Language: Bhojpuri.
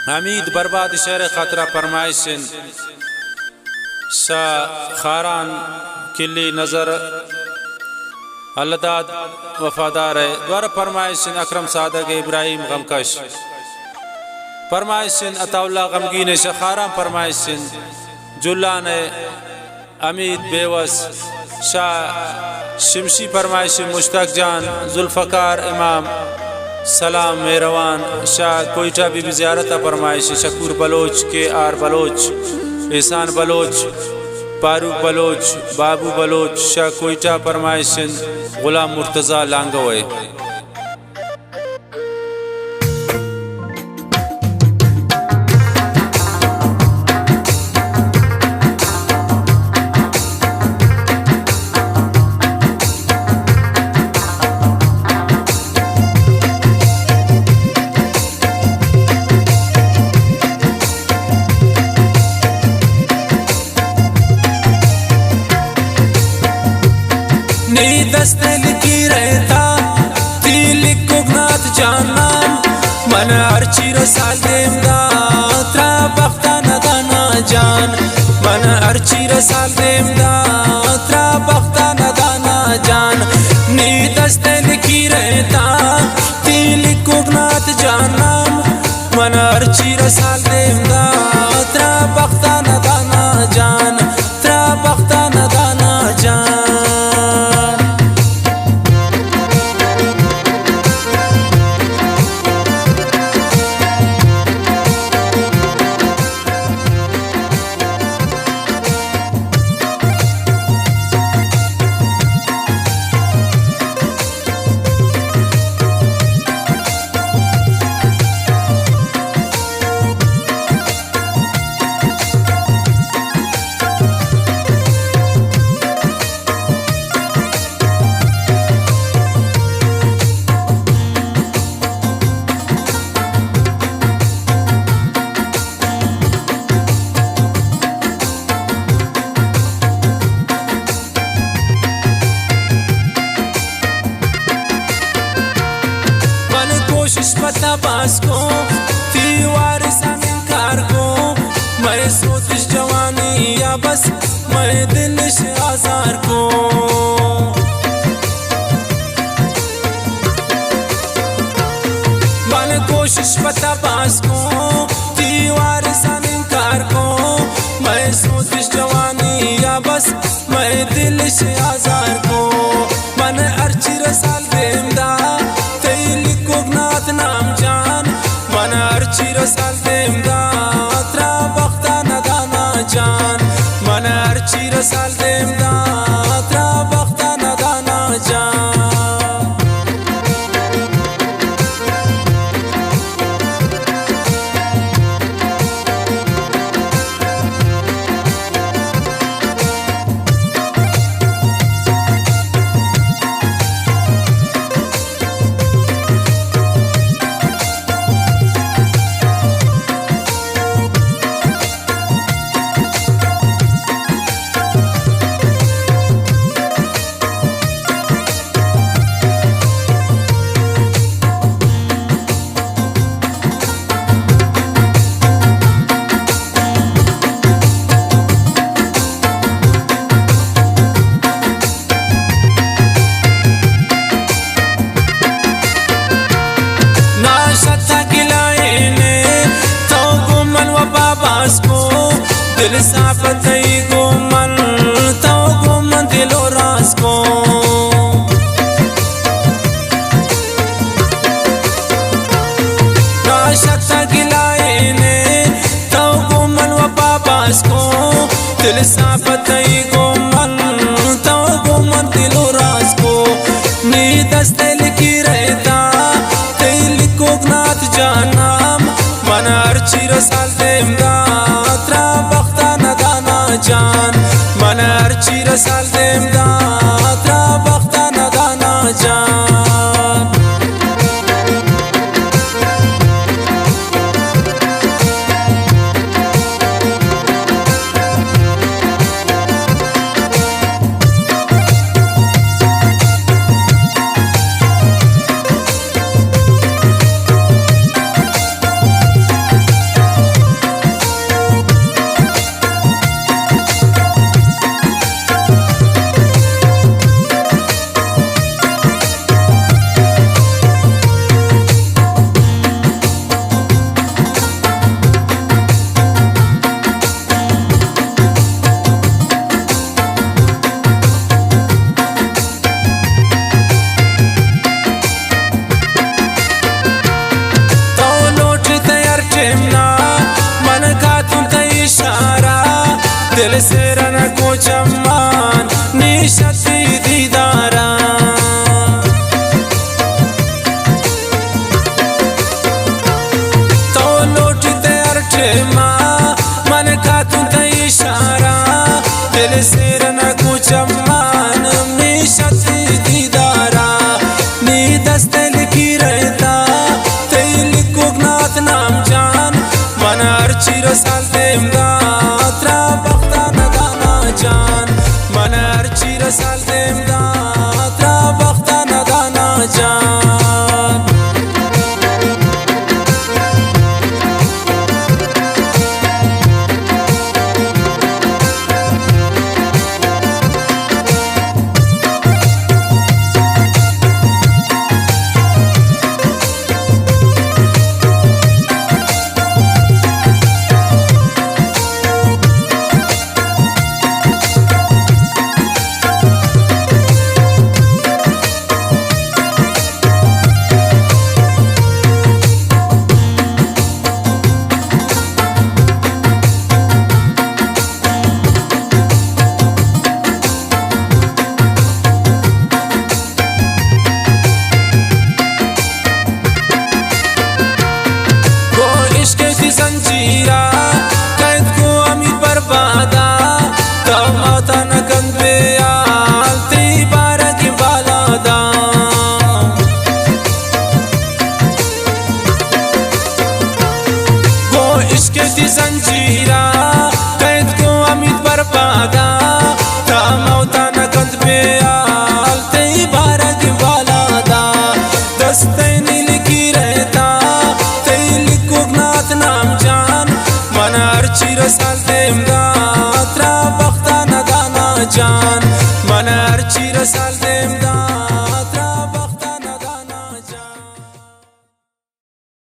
हमीद बर्बाद शहर खतरा फरमाइशिन शाह खारान किली नज़र अल्लादाद वफादार है द्वारा फरमाइशिन अकरम सादक इब्राहिम गमकश फरमाइशिन अताउल्ला गमगीन शाह खारान फरमाइशिन जुल्लान अमीद बेवस शाह शिमशी फरमाइशिन मुश्ताक जान जुल्फ़कार इमाम सलाम मेहरवान शाह कोयटा बीबी ज़ियारत फरमाइश शकूर बलोच के आर बलोच एहसान बलोच फारूक बलोच बाबू बलोच शाह कोयटा फरमाइशिन गुलाम मुर्तज़ा लांगोए दस्ते लिखी रहता तिलिक कुगनात जाना मन अर्ची रसाल देमदा त्रा बख्ता नदाना जान मन अर्ची रसाल देमदा त्रा बख्ता नदाना जान नी दस्ते लिखी रहता तिलिक कुगनात जाना मन अर्ची रसाल देमदा त्रा बख्ता नदाना जान त्रा बख्ता नदाना जान पता पास को दीवार इनकार को मैं सोच जवानी या बस मैं दिल से आजार को मन कोशिश पता पास को दीवार इनकार को मैं सोच जवानी या बस मैं दिल से आजार को मन अर्ची रसाल देमदा नाम जान मन अर्ची रसाल देमदा त्रा बख्ता नदाना जान मन अर्ची रसाल देमदा त्रा बख्ता नदाना जान दिल साफत गो मन तो गो मन दिलो रास को नाशता गिलाए ने तो गो मन व पापास को दिल साफत गो मन तो गो मन दिलो रास को नी दस्ते लिखी रहता दिल को गनात जाना मन अर्ची रसाल देमदा त्रा बख्ता नदाना जान मन अर्ची रसाल देमदा त्रा बख्ता नदाना जान دل سیرن کو چمان نیشتی دیدارا تو لوٹی تیار ٹھیما من کاتوں تے اشارہ دل سیرن کو چمان نیشتی دیدارا نی دست لکی رہتا تے لکو گنات نام جان من ارچی رسال دیم دات را بختا ندانا جان من ارچی رسال دیم دات را بختا ندانا جان زنجیرا قید کو امید بربادا تم آتا نکند بیال تی بارا کی بالادا گو عشق تی زنجیرا قید کو امید بربادا تم آتا نکند بیال تی بارا کی بالادا دستینی لکی رہتا نام جان من ارچی رسال دیم دات را بختا ندانا جان من ارچی رسال دیم دات